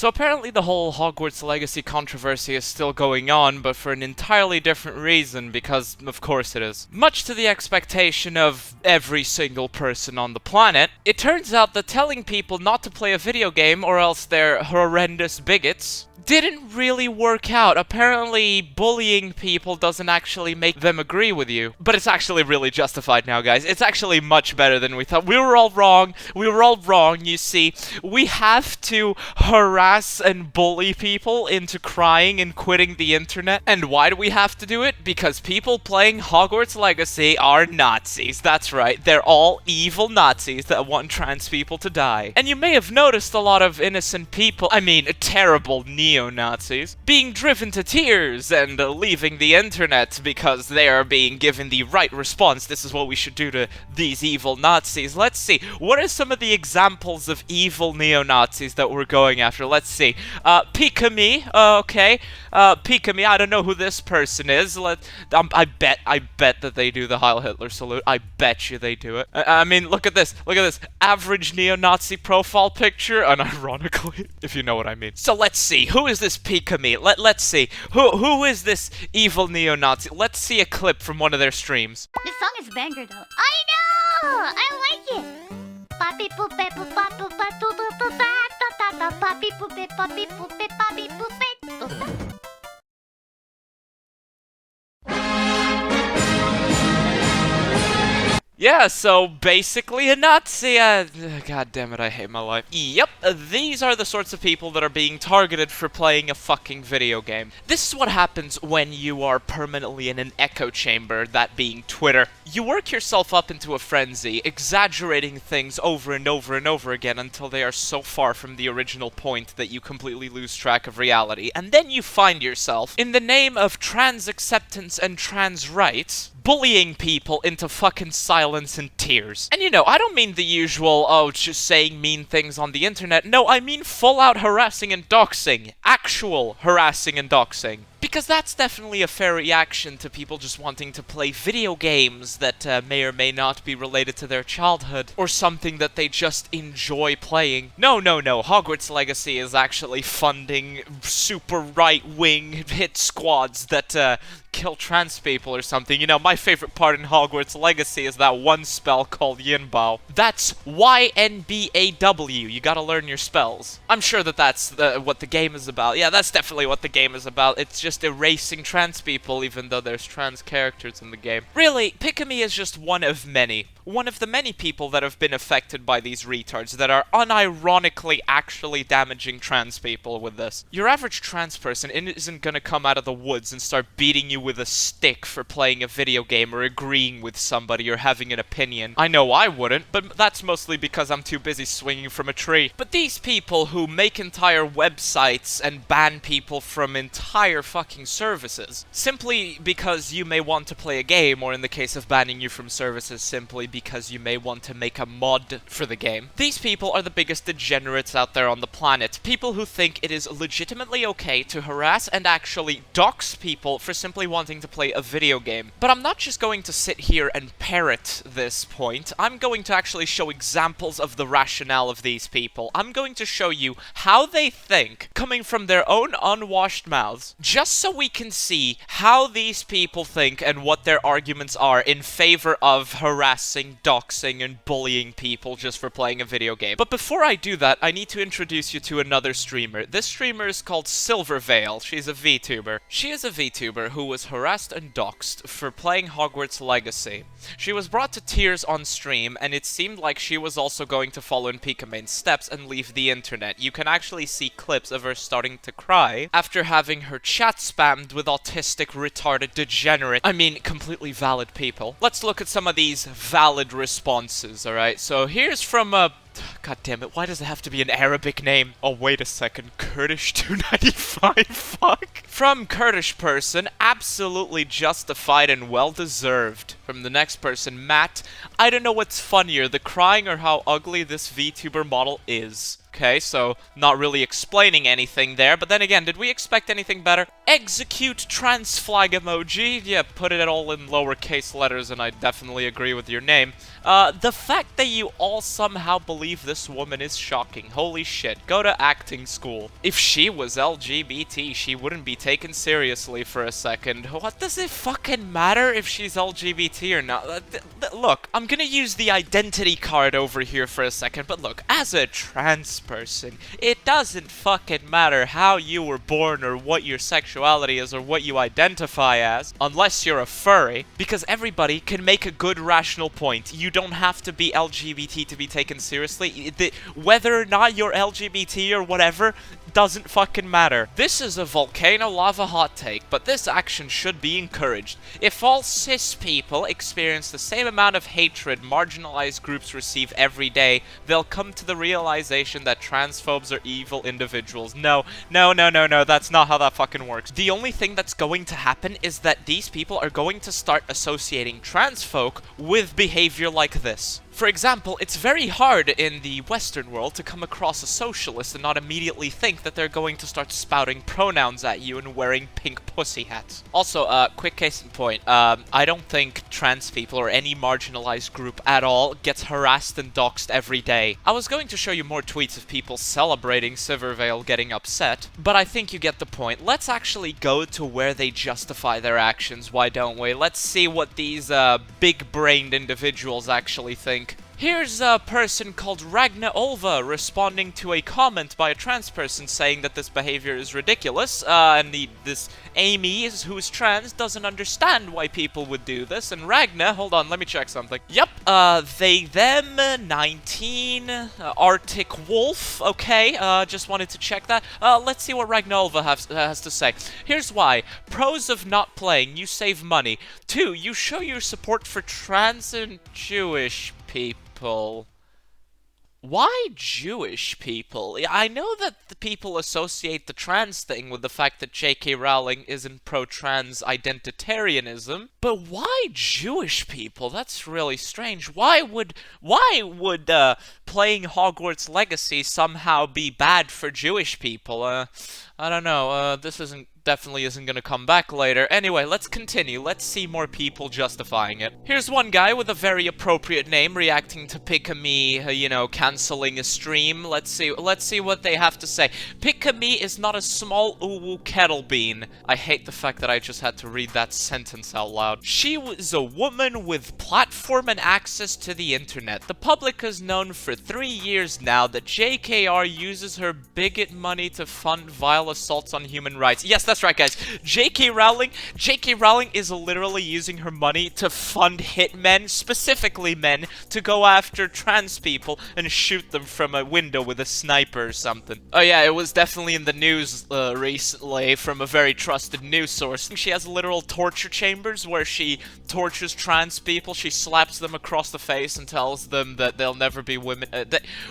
So apparently the whole Hogwarts Legacy controversy is still going on, but for an entirely different reason, because of course it is. Much to the expectation of every single person on the planet, it turns out that telling people not to play a video game or else they're horrendous bigots didn't really work out. Apparently, bullying people doesn't actually make them agree with you. But it's actually really justified now, guys. It's actually much better than we thought. We were all wrong. We were all wrong, you see. We have to harass and bully people into crying and quitting the internet. And why do we have to do it? Because people playing Hogwarts Legacy are Nazis. That's right. They're all evil Nazis that want trans people to die. And you may have noticed a lot of innocent people, I mean, terrible neo-Nazis, being driven to tears and leaving the internet because they are being given the right response. This is what we should do to these evil Nazis. Let's see. What are some of the examples of evil neo-Nazis that we're going after? Let's see. Pikamee. Okay. Pikamee. I don't know who this person is. I bet that they do the Heil Hitler salute. I bet you they do it. I mean, look at this. Look at this. Average neo-Nazi profile picture, unironically, if you know what I mean. So let's see. Who is this Pikamee? Let's see. Who is this evil neo-Nazi? Let's see a clip from one of their streams. This song is banger though. I know! I like it! Papi poupe poupe poupe poupe poupe papi poupe papi poupe papi poupe. Yeah, so basically a Nazi. God damn it, I hate my life. Yep, these are the sorts of people that are being targeted for playing a fucking video game. This is what happens when you are permanently in an echo chamber, that being Twitter. You work yourself up into a frenzy, exaggerating things over and over and over again until they are so far from the original point that you completely lose track of reality. And then you find yourself, in the name of trans acceptance and trans rights, bullying people into fucking silence and tears. And you know, I don't mean the usual, oh, just saying mean things on the internet. No, I mean full-out harassing and doxing. Actual harassing and doxing. Because that's definitely a fair reaction to people just wanting to play video games that may or may not be related to their childhood, or something that they just enjoy playing. No, Hogwarts Legacy is actually funding super right-wing hit squads that kill trans people or something. You know, my favorite part in Hogwarts Legacy is that one spell called Yinbao. That's Y-N-B-A-W. You gotta learn your spells. I'm sure that that's what the game is about. Yeah, that's definitely what the game is about. It's just erasing trans people, even though there's trans characters in the game. Really, Pikamee is just one of many. One of the many people that have been affected by these retards that are unironically actually damaging trans people with this. Your average trans person isn't gonna come out of the woods and start beating you with a stick for playing a video game or agreeing with somebody or having an opinion. I know I wouldn't, but that's mostly because I'm too busy swinging from a tree. But these people who make entire websites and ban people from entire fucking services, simply because you may want to play a game, or in the case of banning you from services, simply because you may want to make a mod for the game. These people are the biggest degenerates out there on the planet. People who think it is legitimately okay to harass and actually dox people for simply wanting to play a video game. But I'm not just going to sit here and parrot this point. I'm going to actually show examples of the rationale of these people. I'm going to show you how they think, coming from their own unwashed mouths, just so we can see how these people think and what their arguments are in favor of harassing, doxing, and bullying people just for playing a video game. But before I do that, I need to introduce you to another streamer. This streamer is called Silvervale. She's a VTuber. She is a VTuber who was harassed and doxed for playing Hogwarts Legacy. She was brought to tears on stream, and it seemed like she was also going to follow in Pikamee's steps and leave the internet. You can actually see clips of her starting to cry after having her chat spammed with autistic, retarded, degenerate, I mean, completely valid people. Let's look at some of these valid responses, alright? So here's from God damn it, why does it have to be an Arabic name? Oh, wait a second, Kurdish 295, fuck? From Kurdish person, absolutely justified and well-deserved. From the next person, Matt, I don't know what's funnier, the crying or how ugly this VTuber model is. Okay, so not really explaining anything there, but then again, did we expect anything better? Execute trans flag emoji. Yeah, put it all in lowercase letters, and I definitely agree with your name. The fact that you all somehow believe this woman is shocking. Holy shit. Go to acting school. If she was LGBT, she wouldn't be taken seriously for a second. What does it fucking matter if she's LGBT or not? Look, I'm gonna use the identity card over here for a second, but look, as a trans person, it doesn't fucking matter how you were born or what your sexuality is or what you identify as, unless you're a furry, because everybody can make a good rational point. You don't have to be LGBT to be taken seriously. Whether or not you're LGBT or whatever doesn't fucking matter. This is a volcano lava hot take, but this action should be encouraged. If all cis people experience the same amount of hatred marginalized groups receive every day, they'll come to the realization that transphobes are evil individuals. No, that's not how that fucking works. The only thing that's going to happen is that these people are going to start associating trans folk with behavior like this. For example, it's very hard in the Western world to come across a socialist and not immediately think that they're going to start spouting pronouns at you and wearing pink pussy hats. Also, quick case in point, I don't think trans people or any marginalized group at all gets harassed and doxxed every day. I was going to show you more tweets of people celebrating Silvervale getting upset, but I think you get the point. Let's actually go to where they justify their actions, why don't we? Let's see what these, big-brained individuals actually think. Here's a person called Ragna Olva responding to a comment by a trans person saying that this behavior is ridiculous, and this Amy, who's trans, doesn't understand why people would do this, and Ragna, hold on, let me check something. Yep, they, them, 19, Arctic Wolf, okay, just wanted to check that. Let's see what Ragna Olva has to say. Here's why. Pros of not playing, you save money. 2, you show your support for trans and Jewish people. Why Jewish people? I know that the people associate the trans thing with the fact that J.K. Rowling isn't pro-trans identitarianism, but why Jewish people? That's really strange. Why would playing Hogwarts Legacy somehow be bad for Jewish people? I don't know. This definitely isn't gonna come back later. Anyway, let's continue. Let's see more people justifying it. Here's one guy with a very appropriate name reacting to Pikamee, you know, canceling a stream. Let's see what they have to say. Pikamee is not a small uwu kettle bean. I hate the fact that I just had to read that sentence out loud. She was a woman with platform and access to the internet. The public has known for 3 years now that JKR uses her bigot money to fund vile assaults on human rights. Yes, that's right, guys. J.K. Rowling is literally using her money to fund hitmen, specifically men, to go after trans people and shoot them from a window with a sniper or something. Oh yeah, it was definitely in the news recently from a very trusted news source. She has literal torture chambers where she tortures trans people. She slaps them across the face and tells them that they'll never be women.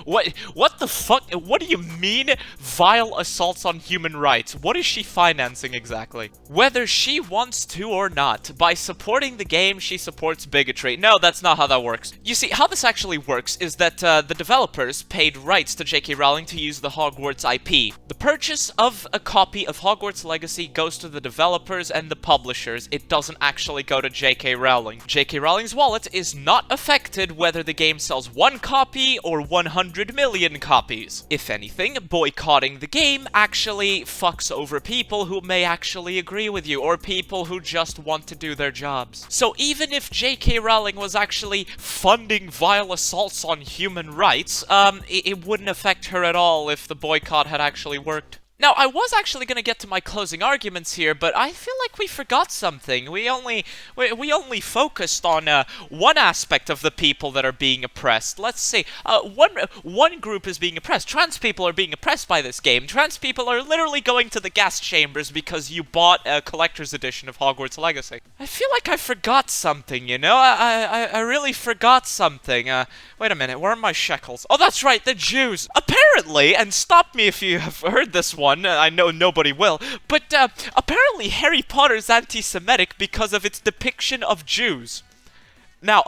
What the fuck? What do you mean vile assaults on human rights? What is she financing exactly? Whether she wants to or not, by supporting the game, she supports bigotry. No, that's not how that works. You see, how this actually works is that the developers paid rights to J.K. Rowling to use the Hogwarts IP. The purchase of a copy of Hogwarts Legacy goes to the developers and the publishers. It doesn't actually go to J.K. Rowling. J.K. Rowling's wallet is not affected whether the game sells 1 copy or 100 million copies. If anything, boycotting the game actually fucks over people who may actually agree with you, or people who just want to do their jobs. So even if J.K. Rowling was actually funding vile assaults on human rights, it wouldn't affect her at all if the boycott had actually worked. Now, I was actually going to get to my closing arguments here, but I feel like we forgot something. We only focused on one aspect of the people that are being oppressed. Let's see. One group is being oppressed. Trans people are being oppressed by this game. Trans people are literally going to the gas chambers because you bought a collector's edition of Hogwarts Legacy. I feel like I forgot something, you know? I really forgot something. Wait a minute, where are my shekels? Oh, that's right, the Jews. Apparently, and stop me if you have heard this one, I know nobody will, but apparently Harry Potter's anti-Semitic because of its depiction of Jews. Now,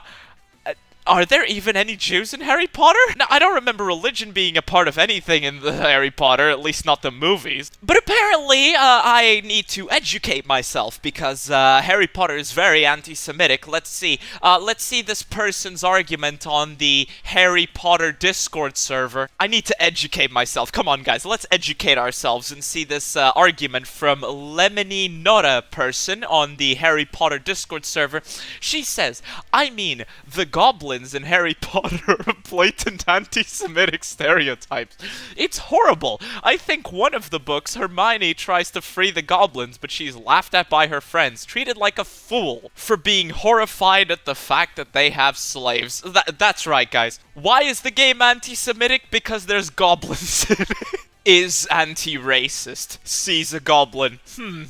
Are there even any Jews in Harry Potter? Now, I don't remember religion being a part of anything in the Harry Potter, at least not the movies. But apparently, I need to educate myself, because Harry Potter is very anti-Semitic. Let's see this person's argument on the Harry Potter Discord server. I need to educate myself. Come on, guys, let's educate ourselves and see this argument from Lemony Nora person on the Harry Potter Discord server. She says, I mean, the goblins in Harry Potter are blatant anti-Semitic stereotypes. It's horrible. I think one of the books, Hermione tries to free the goblins, but she's laughed at by her friends, treated like a fool for being horrified at the fact that they have slaves. That's right, guys. Why is the game anti-Semitic? Because there's goblins in it. Is anti-racist. Sees a goblin.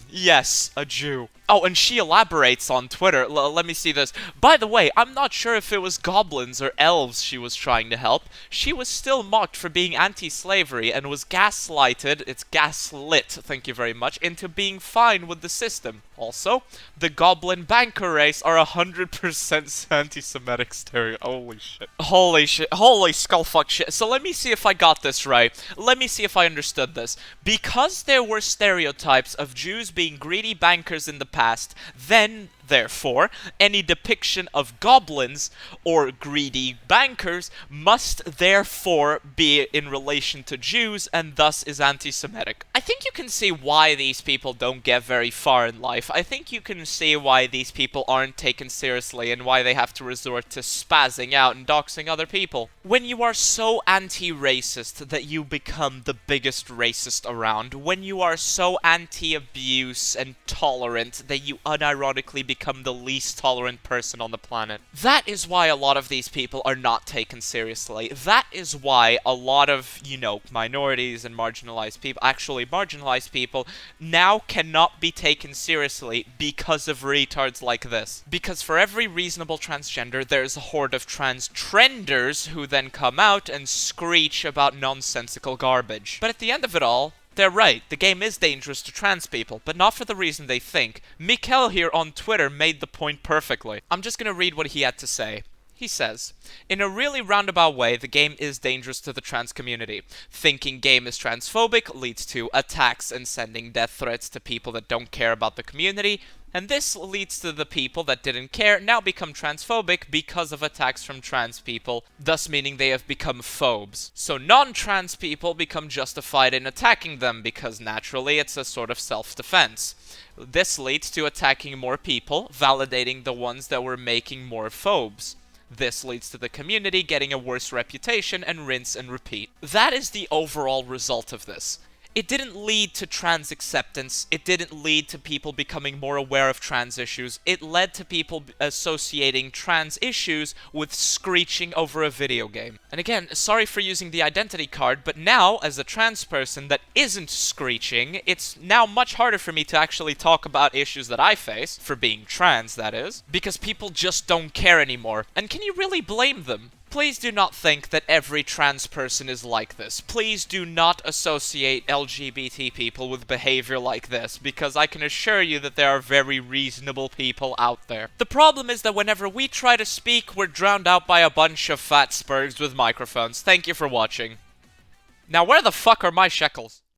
Yes, a Jew. Oh, and she elaborates on Twitter. Let me see this. By the way, I'm not sure if it was goblins or elves she was trying to help. She was still mocked for being anti-slavery and was gaslighted, it's gaslit, thank you very much, into being fine with the system. Also, the goblin banker race are 100% anti-Semitic stereo. Holy shit. Holy shit. Holy skullfuck shit. So let me see if I got this right. Let me see if I understood this. Because there were stereotypes of Jews being greedy bankers in the past, then, therefore, any depiction of goblins or greedy bankers must therefore be in relation to Jews and thus is anti-Semitic. I think you can see why these people don't get very far in life. I think you can see why these people aren't taken seriously and why they have to resort to spazzing out and doxing other people. When you are so anti-racist that you become the biggest racist around, when you are so anti-abuse and tolerant that you unironically become the least tolerant person on the planet. That is why a lot of these people are not taken seriously. That is why a lot of, minorities and marginalized people, actually marginalized people, now cannot be taken seriously because of retards like this. Because for every reasonable transgender, there's a horde of transtrenders who then come out and screech about nonsensical garbage. But at the end of it all, they're right, the game is dangerous to trans people, but not for the reason they think. Mikkel here on Twitter made the point perfectly. I'm just gonna read what he had to say. He says, in a really roundabout way, the game is dangerous to the trans community. Thinking game is transphobic leads to attacks and sending death threats to people that don't care about the community, and this leads to the people that didn't care now become transphobic because of attacks from trans people, thus meaning they have become phobes. So non-trans people become justified in attacking them because naturally it's a sort of self-defense. This leads to attacking more people, validating the ones that were making more phobes. This leads to the community getting a worse reputation and rinse and repeat. That is the overall result of this. It didn't lead to trans acceptance, it didn't lead to people becoming more aware of trans issues, it led to people associating trans issues with screeching over a video game. And again, sorry for using the identity card, but now, as a trans person that isn't screeching, it's now much harder for me to actually talk about issues that I face, for being trans, that is, because people just don't care anymore. And can you really blame them? Please do not think that every trans person is like this. Please do not associate LGBT people with behavior like this, because I can assure you that there are very reasonable people out there. The problem is that whenever we try to speak, we're drowned out by a bunch of fat spurgs with microphones. Thank you for watching. Now where the fuck are my shekels?